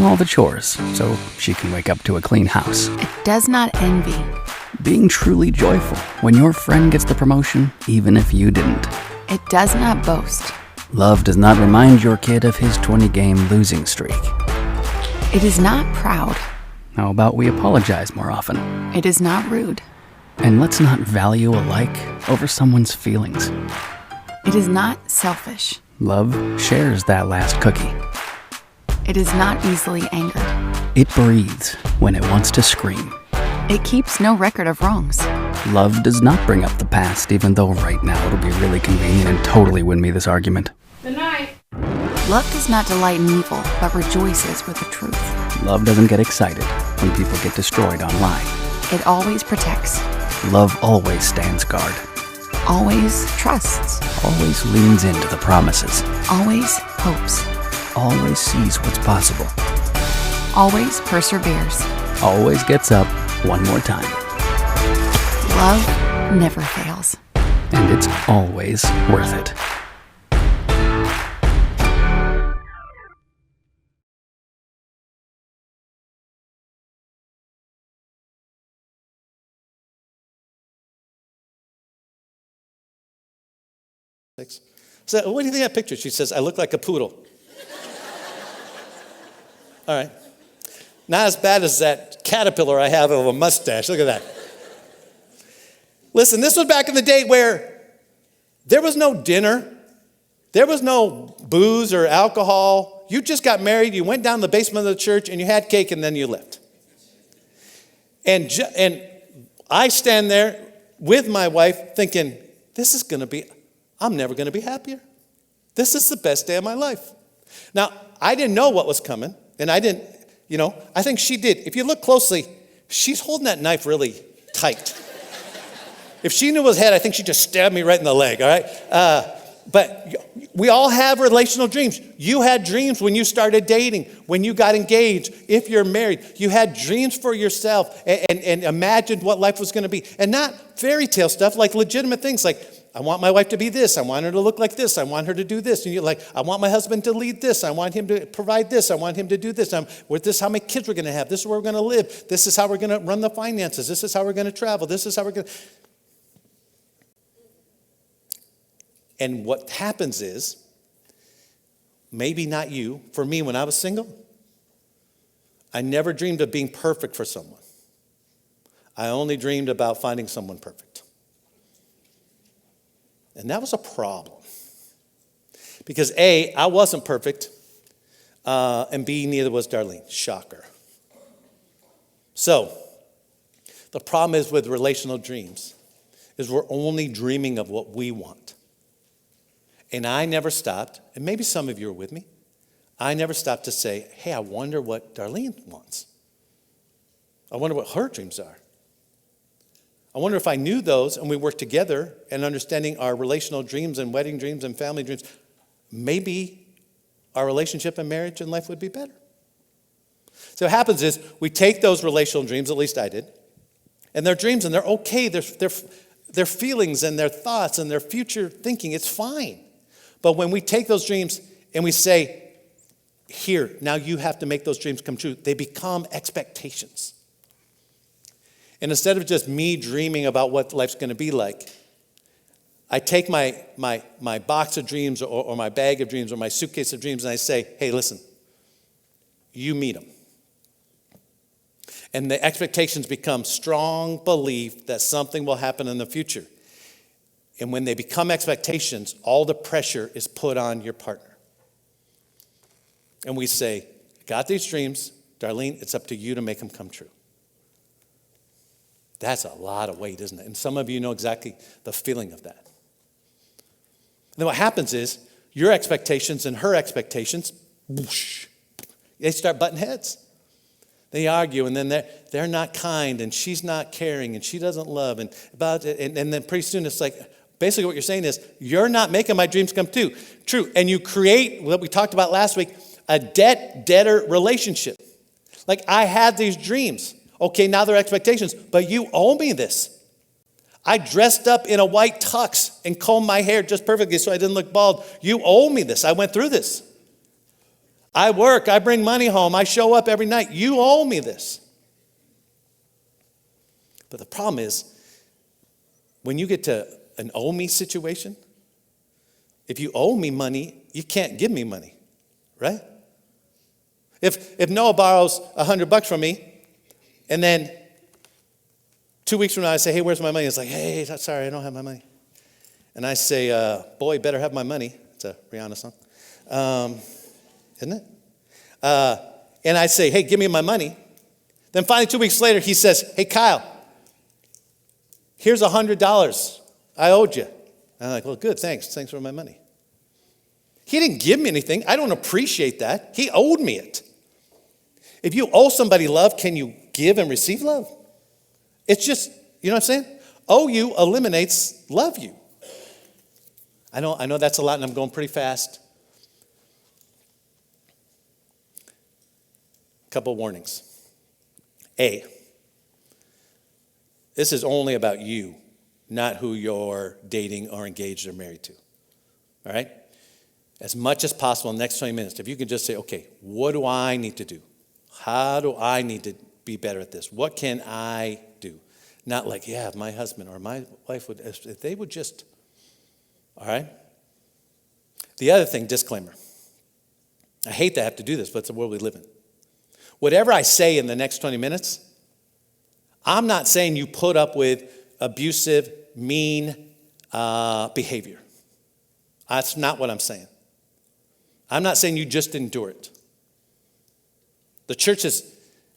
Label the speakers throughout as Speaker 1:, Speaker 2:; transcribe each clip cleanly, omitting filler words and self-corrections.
Speaker 1: all the chores so she can wake up to a clean house.
Speaker 2: It does not envy.
Speaker 1: Being truly joyful when your friend gets the promotion, even if you didn't.
Speaker 2: It does not boast.
Speaker 1: Love does not remind your kid of his 20-game losing streak.
Speaker 2: It is not proud.
Speaker 1: How about we apologize more often?
Speaker 2: It is not rude.
Speaker 1: And let's not value a like over someone's feelings.
Speaker 2: It is not selfish.
Speaker 1: Love shares that last cookie.
Speaker 2: It is not easily angered.
Speaker 1: It breathes when it wants to scream.
Speaker 2: It keeps no record of wrongs.
Speaker 1: Love does not bring up the past, even though right now it'll be really convenient and totally win me this argument.
Speaker 3: Good night.
Speaker 2: Love does not delight in evil, but rejoices with the truth.
Speaker 1: Love doesn't get excited when people get destroyed online.
Speaker 2: It always protects.
Speaker 1: Love always stands guard.
Speaker 2: Always trusts.
Speaker 1: Always leans into the promises.
Speaker 2: Always hopes.
Speaker 1: Always sees what's possible.
Speaker 2: Always perseveres.
Speaker 1: Always gets up one more time.
Speaker 2: Love never fails.
Speaker 1: And it's always worth it.
Speaker 4: So, what do you think of that picture? She says, I look like a poodle. All right. Not as bad as that caterpillar I have of a mustache. Look at that. Listen, this was back in the day where there was no dinner. There was no booze or alcohol. You just got married. You went down the basement of the church and you had cake and then you left. And I stand there with my wife thinking, I'm never going to be happier. This is the best day of my life. Now, I didn't know what was coming, and I think she did. If you look closely, she's holding that knife really tight. If she knew it was head, I think she just stabbed me right in the leg, all right? But we all have relational dreams. You had dreams when you started dating, when you got engaged, if you're married. You had dreams for yourself and imagined what life was going to be. And not fairy tale stuff, like legitimate things like, I want my wife to be this. I want her to look like this. I want her to do this. And you're like, I want my husband to lead this. I want him to provide this. I want him to do this. This is how many kids we're going to have. This is where we're going to live. This is how we're going to run the finances. This is how we're going to travel. This is how we're going to... And what happens is, maybe not you, for me when I was single, I never dreamed of being perfect for someone. I only dreamed about finding someone perfect. And that was a problem. Because A, I wasn't perfect, and B, neither was Darlene. Shocker. So, the problem is with relational dreams, is we're only dreaming of what we want. And I never stopped, and maybe some of you are with me, I never stopped to say, hey, I wonder what Darlene wants. I wonder what her dreams are. I wonder if I knew those and we worked together and understanding our relational dreams and wedding dreams and family dreams, maybe our relationship and marriage and life would be better. So what happens is we take those relational dreams, at least I did, and they're dreams and they're okay. They're feelings and their thoughts and their future thinking. It's fine. But when we take those dreams and we say, here, now you have to make those dreams come true, they become expectations. And instead of just me dreaming about what life's going to be like, I take my box of dreams or my bag of dreams or my suitcase of dreams and I say, hey, listen, you meet them. And the expectations become strong belief that something will happen in the future. And when they become expectations, all the pressure is put on your partner. And we say, got these dreams, Darlene, it's up to you to make them come true. That's a lot of weight, isn't it? And some of you know exactly the feeling of that. And then what happens is your expectations and her expectations, whoosh, they start butting heads. They argue, and then they're not kind, and she's not caring, and she doesn't love, and then pretty soon it's like, basically what you're saying is, you're not making my dreams come true. And you create, what we talked about last week, a debt-debtor relationship. Like, I had these dreams. Okay, now they're expectations, but you owe me this. I dressed up in a white tux and combed my hair just perfectly so I didn't look bald. You owe me this. I went through this. I work, I bring money home, I show up every night. You owe me this. But the problem is, when you get to an owe me situation, if you owe me money, you can't give me money, right? If Noah borrows $100 from me, and then 2 weeks from now I say, hey, where's my money? It's like, hey, sorry, I don't have my money. And I say, boy, better have my money. It's a Rihanna song, isn't it? And I say, hey, give me my money. Then finally 2 weeks later he says, hey, Kyle, here's $100 I owed you. And I'm like, well, good, thanks. Thanks for my money. He didn't give me anything. I don't appreciate that. He owed me it. If you owe somebody love, can you give and receive love? It's just, you know what I'm saying? Owe you eliminates love you. I know that's a lot and I'm going pretty fast. Couple warnings. A, this is only about you, not who you're dating or engaged or married to. All right? As much as possible in the next 20 minutes, if you can just say, okay, what do I need to do? How do I need to be better at this? What can I do? Not like, yeah, if my husband or my wife would, if they would just, all right? The other thing, disclaimer. I hate to have to do this, but it's the world we live in. Whatever I say in the next 20 minutes, I'm not saying you put up with abusive, mean behavior. That's not what I'm saying. I'm not saying you just endure it. The church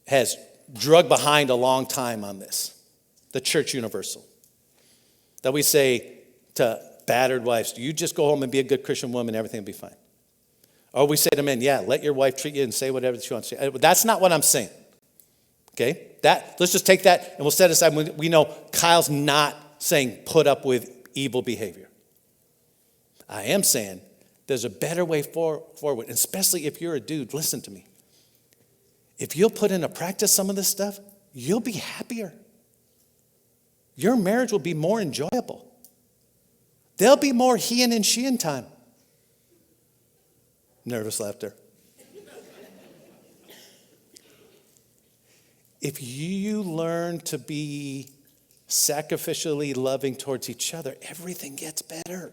Speaker 4: has drug behind a long time on this. The church universal. That we say to battered wives, you just go home and be a good Christian woman, everything will be fine. Or we say to men, yeah, let your wife treat you and say whatever she wants to say. That's not what I'm saying. Okay? Let's just take that and we'll set aside. We know Kyle's not saying put up with evil behavior. I am saying there's a better way forward, especially if you're a dude. Listen to me. If you'll put into practice some of this stuff, you'll be happier. Your marriage will be more enjoyable. There'll be more he-in and she-in time. Nervous laughter. If you learn to be sacrificially loving towards each other, everything gets better.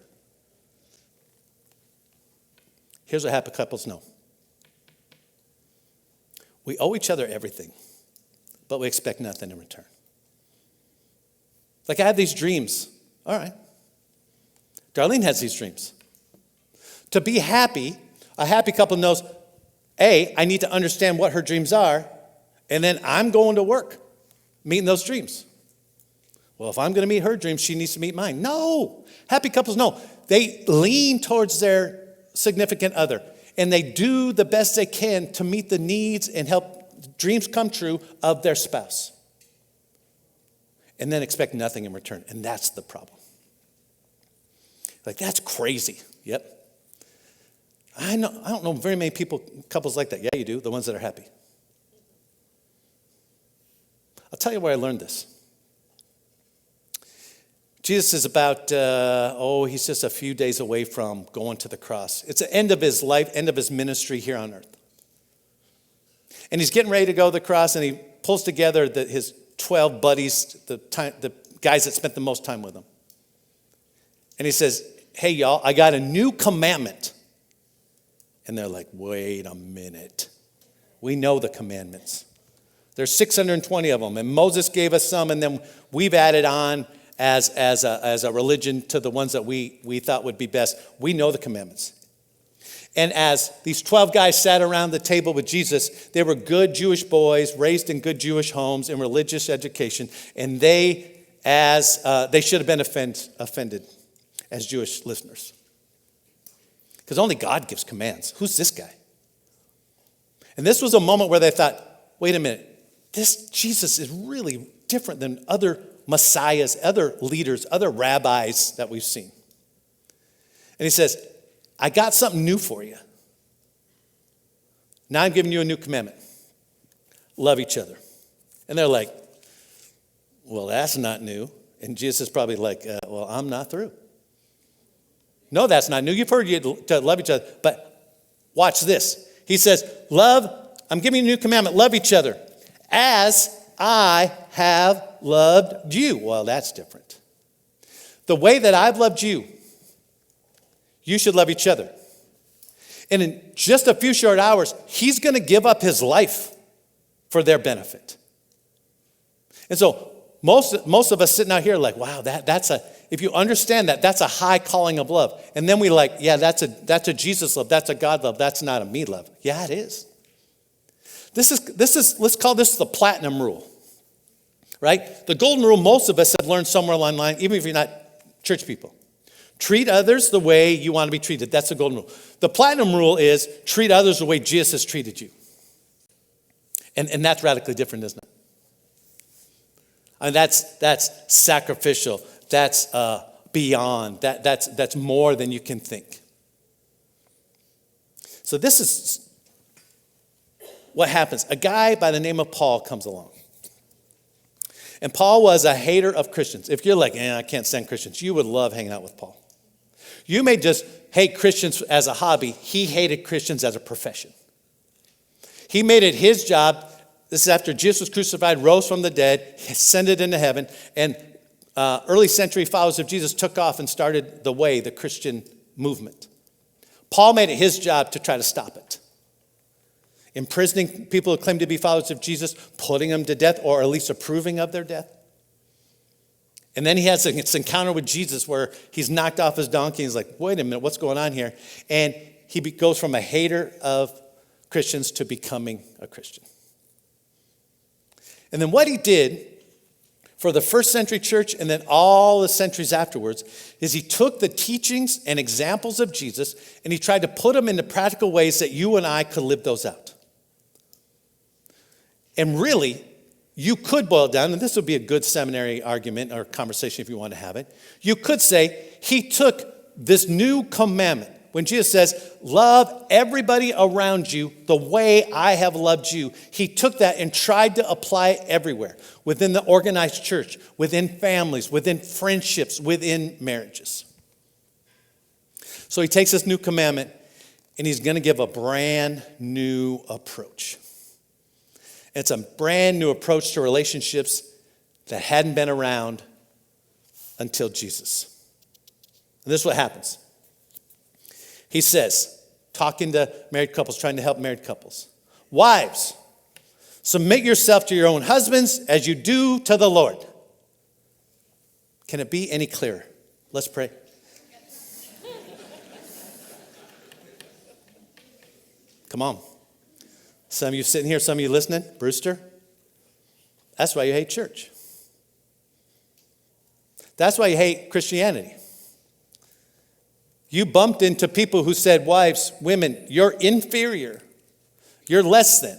Speaker 4: Here's what happy couples know. We owe each other everything, but we expect nothing in return. Like I have these dreams. All right. Darlene has these dreams. To be happy, a happy couple knows, A, I need to understand what her dreams are, and then I'm going to work meeting those dreams. Well, if I'm going to meet her dreams, she needs to meet mine. No. Happy couples know. They lean towards their significant other, and they do the best they can to meet the needs and help dreams come true of their spouse. And then expect nothing in return. And that's the problem. Like, that's crazy. Yep. I don't know very many couples like that. Yeah, you do, the ones that are happy. I'll tell you where I learned this. Jesus is about, he's just a few days away from going to the cross. It's the end of his life, end of his ministry here on earth. And he's getting ready to go to the cross, and he pulls together his 12 buddies, the guys that spent the most time with him. And he says, hey, y'all, I got a new commandment. And they're like, wait a minute. We know the commandments. There's 620 of them, and Moses gave us some, and then we've added on as a religion to the ones that we thought would be best. We know the commandments. And as these 12 guys sat around the table with Jesus, they were good Jewish boys, raised in good Jewish homes, in religious education, and they should have been offended as Jewish listeners. Because only God gives commands. Who's this guy? And this was a moment where they thought, wait a minute, this Jesus is really different than other messiahs, other leaders, other rabbis that we've seen. And he says, I got something new for you. Now I'm giving you a new commandment. Love each other. And they're like, well, that's not new. And Jesus is probably like, well, I'm not through. No, that's not new. You've heard you to love each other. But watch this. He says, I'm giving you a new commandment, love each other as I have loved you. Well, that's different. The way that I've loved you, you should love each other. And in just a few short hours, he's going to give up his life for their benefit. And so most of us sitting out here like, wow, if you understand that, that's a high calling of love. And then we like, yeah, that's a Jesus love, that's a God love, that's not a me love. Yeah, it is. This is, let's call this the platinum rule, right? The golden rule most of us have learned somewhere along the line, even if you're not church people. Treat others the way you want to be treated. That's the golden rule. The platinum rule is treat others the way Jesus has treated you. And that's radically different, isn't it? I mean, that's sacrificial. That's beyond. That's more than you can think. So this is what happens. A guy by the name of Paul comes along. And Paul was a hater of Christians. If you're like, I can't stand Christians, you would love hanging out with Paul. You may just hate Christians as a hobby. He hated Christians as a profession. He made it his job. This is after Jesus was crucified, rose from the dead, ascended into heaven, and early century followers of Jesus took off and started the Christian movement. Paul made it his job to try to stop it. Imprisoning people who claimed to be followers of Jesus, putting them to death, or at least approving of their death. And then he has this encounter with Jesus where he's knocked off his donkey. He's like, wait a minute, what's going on here? And he goes from a hater of Christians to becoming a Christian. And then what he did for the first century church and then all the centuries afterwards is he took the teachings and examples of Jesus and he tried to put them into practical ways that you and I could live those out. And really, you could boil down, and this would be a good seminary argument or conversation if you want to have it. You could say he took this new commandment. When Jesus says, love everybody around you the way I have loved you, he took that and tried to apply it everywhere, within the organized church, within families, within friendships, within marriages. So he takes this new commandment and he's going to give a brand new approach. It's a brand new approach to relationships that hadn't been around until Jesus. And this is what happens. He says, talking to married couples, trying to help married couples. Wives, submit yourself to your own husbands as you do to the Lord. Can it be any clearer? Let's pray. Come on. Some of you sitting here, some of you listening, Brewster, that's why you hate church. That's why you hate Christianity. You bumped into people who said, wives, women, you're inferior. You're less than.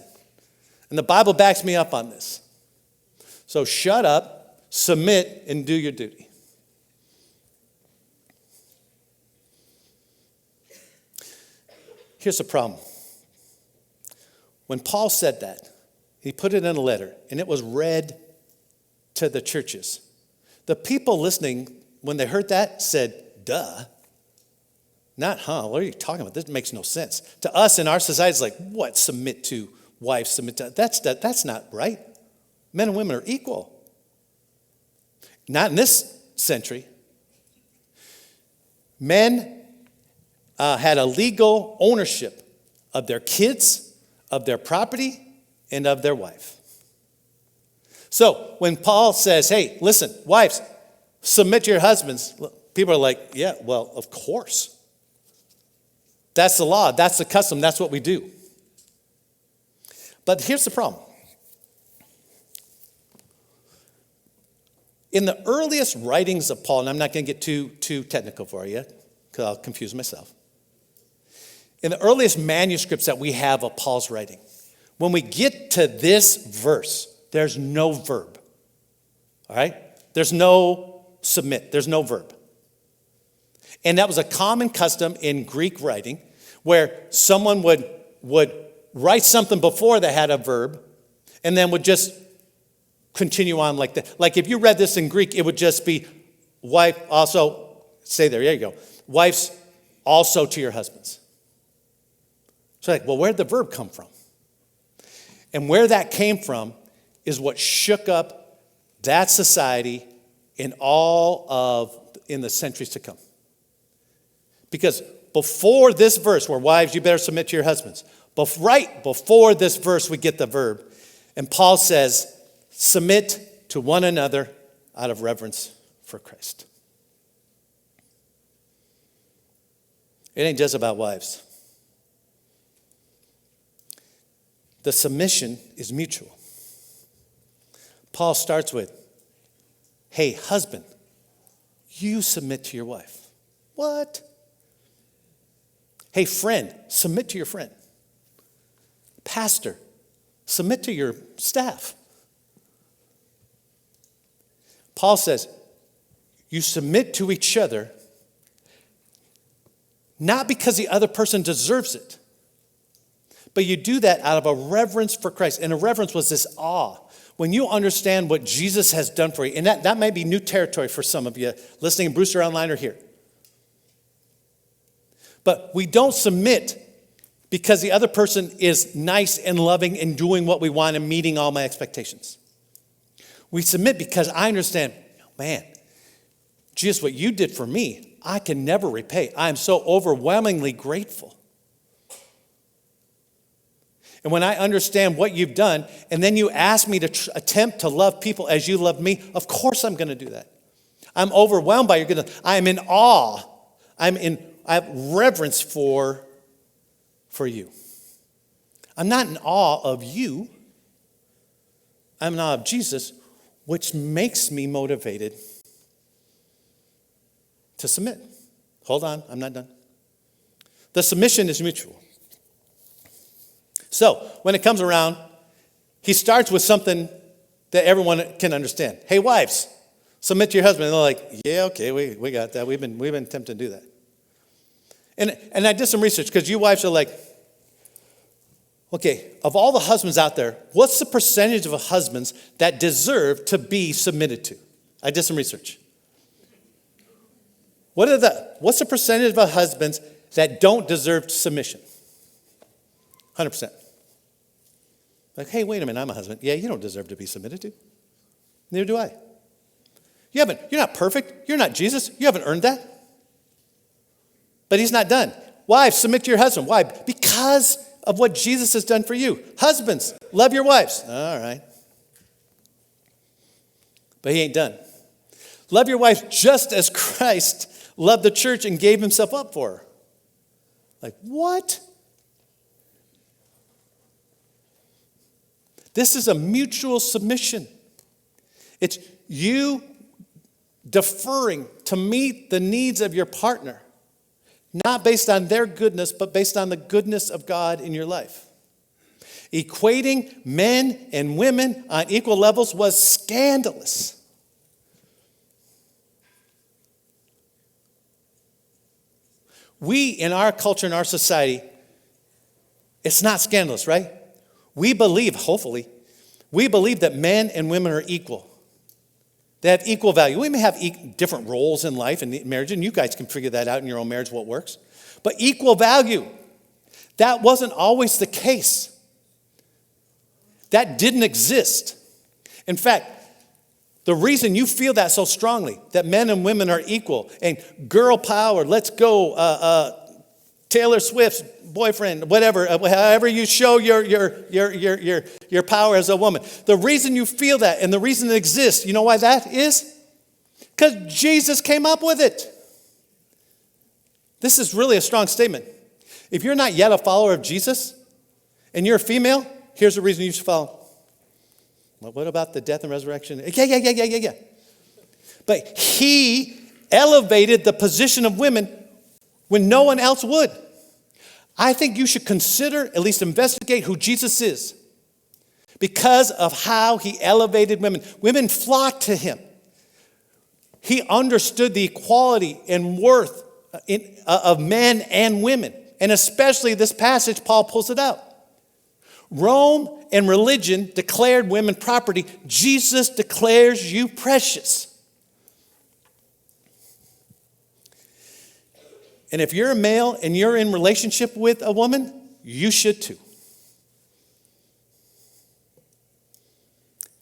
Speaker 4: And the Bible backs me up on this. So shut up, submit, and do your duty. Here's the problem. When Paul said that, he put it in a letter, and it was read to the churches. The people listening, when they heard that, said, duh. Not, what are you talking about? This makes no sense. To us in our society, it's like, what? Submit to, wives, submit to. That's not right. Men and women are equal. Not in this century. Men had a legal ownership of their kids, of their property, and of their wife. So when Paul says, hey, listen, wives, submit to your husbands, people are like, yeah, well, of course. That's the law, that's the custom, that's what we do. But here's the problem. In the earliest writings of Paul, and I'm not going to get too technical for you, because I'll confuse myself. In the earliest manuscripts that we have of Paul's writing, when we get to this verse, there's no verb. All right? There's no submit. There's no verb. And that was a common custom in Greek writing where someone would write something before they had a verb and then would just continue on like that. Like if you read this in Greek, it would just be wife also, say there you go. Wives also to your husbands. So like, well, where'd the verb come from? And where that came from is what shook up that society in the centuries to come. Because before this verse, where wives, you better submit to your husbands, right before this verse, we get the verb. And Paul says, submit to one another out of reverence for Christ. It ain't just about wives. The submission is mutual. Paul starts with, hey, husband, you submit to your wife. What? Hey, friend, submit to your friend. Pastor, submit to your staff. Paul says, you submit to each other, not because the other person deserves it, but you do that out of a reverence for Christ. And a reverence was this awe. When you understand what Jesus has done for you, and that might be new territory for some of you listening in Brewster Online or here. But we don't submit because the other person is nice and loving and doing what we want and meeting all my expectations. We submit because I understand, man, Jesus, what you did for me, I can never repay. I am so overwhelmingly grateful. And when I understand what you've done, and then you ask me to attempt to love people as you love me, of course I'm going to do that. I'm overwhelmed by your goodness. I am in awe. I have reverence for you. I'm not in awe of you. I'm in awe of Jesus, which makes me motivated to submit. Hold on, I'm not done. The submission is mutual. So, when it comes around, he starts with something that everyone can understand. Hey, wives, submit to your husband. And they're like, yeah, okay, we got that. We've been attempting to do that. And I did some research because you wives are like, okay, of all the husbands out there, what's the percentage of husbands that deserve to be submitted to? I did some research. What's the percentage of husbands that don't deserve submission? 100%. Like, hey, wait a minute, I'm a husband. Yeah, you don't deserve to be submitted to. Neither do I. You're not perfect. You're not Jesus. You haven't earned that. But he's not done. Wives, submit to your husband. Why? Because of what Jesus has done for you. Husbands, love your wives. All right. But he ain't done. Love your wife just as Christ loved the church and gave himself up for her. Like, what? This is a mutual submission. It's you deferring to meet the needs of your partner, not based on their goodness, but based on the goodness of God in your life. Equating men and women on equal levels was scandalous. We, in our culture, in our society, it's not scandalous, right? We believe, hopefully, that men and women are equal. They have equal value. We may have different roles in life and marriage, and you guys can figure that out in your own marriage, what works. But equal value, that wasn't always the case. That didn't exist. In fact, the reason you feel that so strongly, that men and women are equal, and girl power, let's go, Taylor Swift's boyfriend, whatever, however you show your power as a woman. The reason you feel that and the reason it exists, you know why that is? Because Jesus came up with it. This is really a strong statement. If you're not yet a follower of Jesus and you're a female, here's the reason you should follow. Well, what about the death and resurrection? Yeah. But he elevated the position of women when no one else would. I think you should consider, at least investigate who Jesus is because of how he elevated women. Women flocked to him. He understood the equality and worth of men and women. And especially this passage, Paul pulls it out. Rome and religion declared women property. Jesus declares you precious. And if you're a male and you're in relationship with a woman, You should too.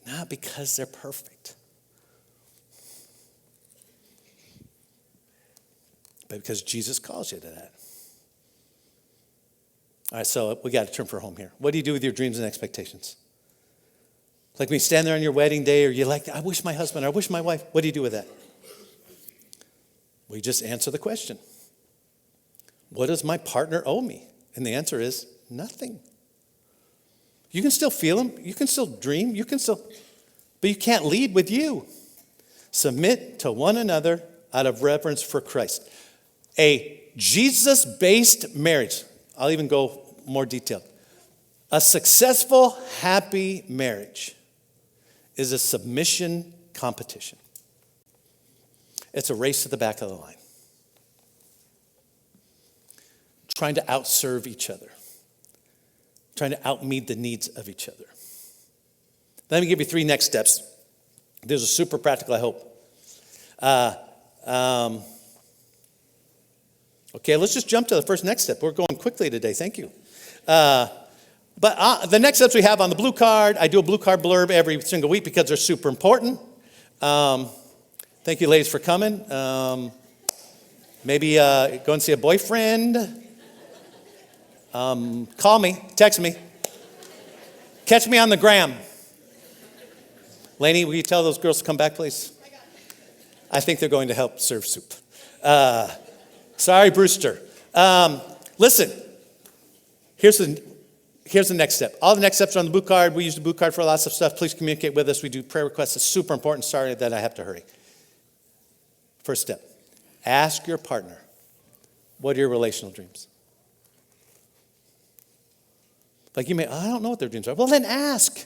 Speaker 4: Not because they're perfect, but because Jesus calls you to that. All right, so we got to turn for home here. What do you do with your dreams and expectations? Like when you stand there on your wedding day, or you're like, I wish my husband, or I wish my wife. What do you do with that? We just answer the question. What does my partner owe me? And the answer is nothing. You can still feel them. You can still dream. But you can't lead with you. Submit to one another out of reverence for Christ. A Jesus-based marriage. I'll even go more detailed. A successful, happy marriage is a submission competition. It's a race to the back of the line. Trying to outserve each other. Trying to outmeet the needs of each other. Let me give you 3 next steps. These are super practical, I hope. Okay, let's just jump to the first next step. We're going quickly today, thank you. But the next steps we have on the blue card, I do a blue card blurb every single week because they're super important. Thank you, ladies, for coming. Maybe go and see a boyfriend. Call me, text me. Catch me on the gram. Lainey, will you tell those girls to come back, please? I think they're going to help serve soup. Sorry, Brewster. Listen, here's the next step. All the next steps are on the blue card. We use the blue card for lots of stuff. Please communicate with us. We do prayer requests. It's super important. Sorry that I have to hurry. First step, ask your partner, what are your relational dreams? Like you may, I don't know what their dreams are. Well, then ask.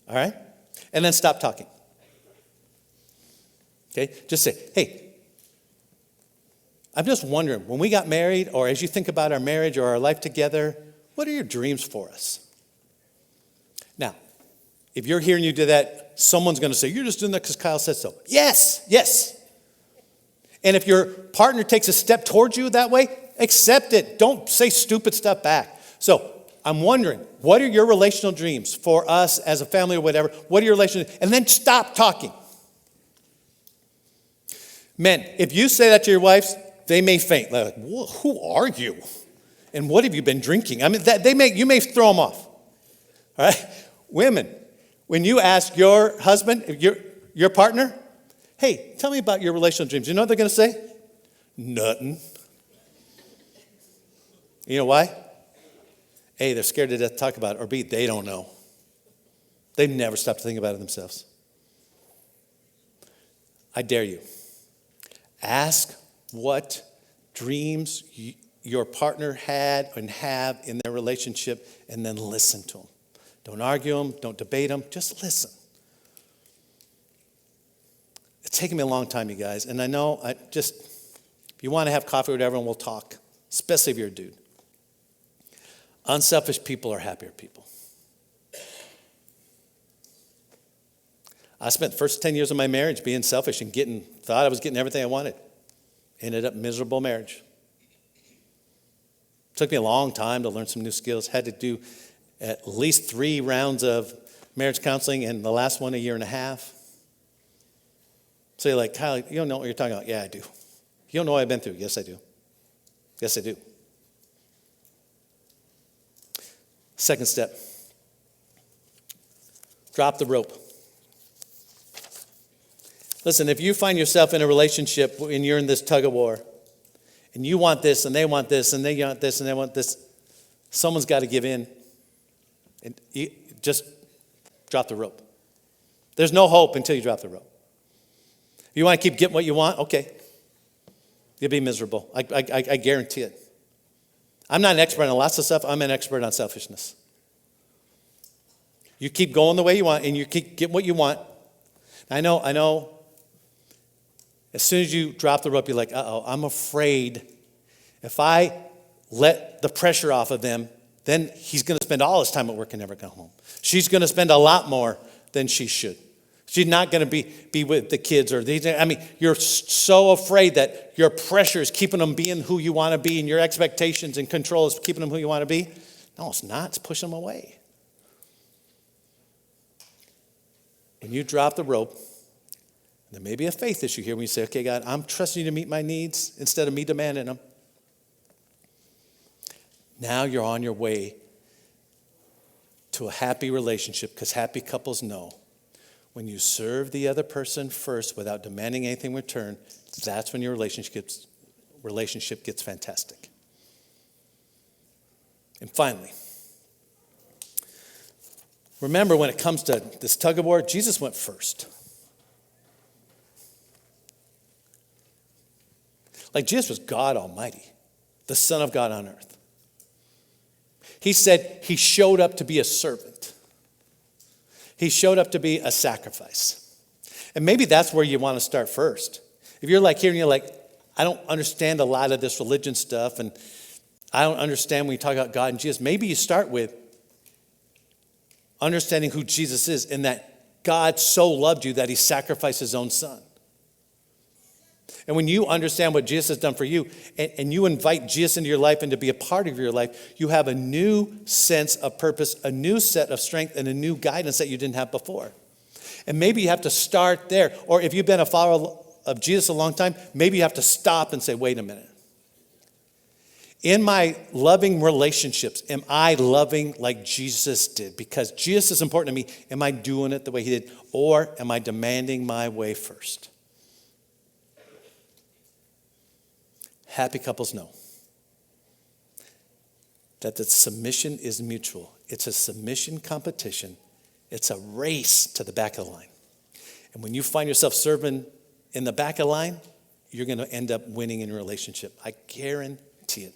Speaker 4: All right? And then stop talking. Okay? Just say, hey, I'm just wondering, when we got married, or as you think about our marriage or our life together, what are your dreams for us? Now, if you're here and you do that, someone's going to say, you're just doing that because Kyle said so. Yes, yes. And if your partner takes a step towards you that way, accept it. Don't say stupid stuff back. So I'm wondering, what are your relational dreams for us as a family or whatever? What are your relational? And then stop talking. Men, if you say that to your wives, they may faint. They're like, who are you? And what have you been drinking? I mean, you may throw them off. All right? Women, when you ask your husband, your partner, hey, tell me about your relational dreams. You know what they're going to say? Nothing. You know why? A, they're scared to death to talk about it. Or B, they don't know. They've never stopped to think about it themselves. I dare you. Ask what dreams your partner had and have in their relationship, and then listen to them. Don't argue them. Don't debate them. Just listen. It's taken me a long time, you guys. And I know, if you want to have coffee or whatever, and we'll talk, especially if you're a dude. Unselfish people are happier people. I spent the first 10 years of my marriage being selfish and thought I was getting everything I wanted. Ended up miserable marriage. Took me a long time to learn some new skills. Had to do at least 3 rounds of marriage counseling, and the last one 1.5 years. So you're like, Kyle, you don't know what you're talking about. Yeah, I do. You don't know what I've been through. Yes, I do. Yes, I do. Second step. Drop the rope. Listen, if you find yourself in a relationship and you're in this tug of war, and you want this, and they want this, and they want this, and they want this, someone's got to give in. And you just drop the rope. There's no hope until you drop the rope. If you want to keep getting what you want, okay. You'll be miserable. I guarantee it. I'm not an expert on lots of stuff. I'm an expert on selfishness. You keep going the way you want, and you keep getting what you want. I know. As soon as you drop the rope, you're like, uh-oh, I'm afraid if I let the pressure off of them, then he's going to spend all his time at work and never come home. She's going to spend a lot more than she should. She's not going to be with the kids or these. I mean, you're so afraid that your pressure is keeping them being who you want to be, and your expectations and control is keeping them who you want to be. No, it's not. It's pushing them away. When you drop the rope, there may be a faith issue here when you say, okay, God, I'm trusting you to meet my needs instead of me demanding them. Now you're on your way to a happy relationship, because happy couples know when you serve the other person first without demanding anything in return, that's when your relationship gets fantastic. And finally, remember, when it comes to this tug of war, Jesus went first. Like, Jesus was God Almighty, the Son of God on earth. He said he showed up to be a servant. He showed up to be a sacrifice. And maybe that's where you want to start first. If you're like here and you're like, I don't understand a lot of this religion stuff, and I don't understand when you talk about God and Jesus, maybe you start with understanding who Jesus is, and that God so loved you that he sacrificed his own son. And when you understand what Jesus has done for you, and you invite Jesus into your life and to be a part of your life, you have a new sense of purpose, a new set of strength, and a new guidance that you didn't have before. And maybe you have to start there. Or if you've been a follower of Jesus a long time, maybe you have to stop and say, wait a minute. In my loving relationships, am I loving like Jesus did? Because Jesus is important to me. Am I doing it the way he did? Or am I demanding my way first? Happy couples know that the submission is mutual. It's a submission competition. It's a race to the back of the line. And when you find yourself serving in the back of the line, you're going to end up winning in a relationship. I guarantee it.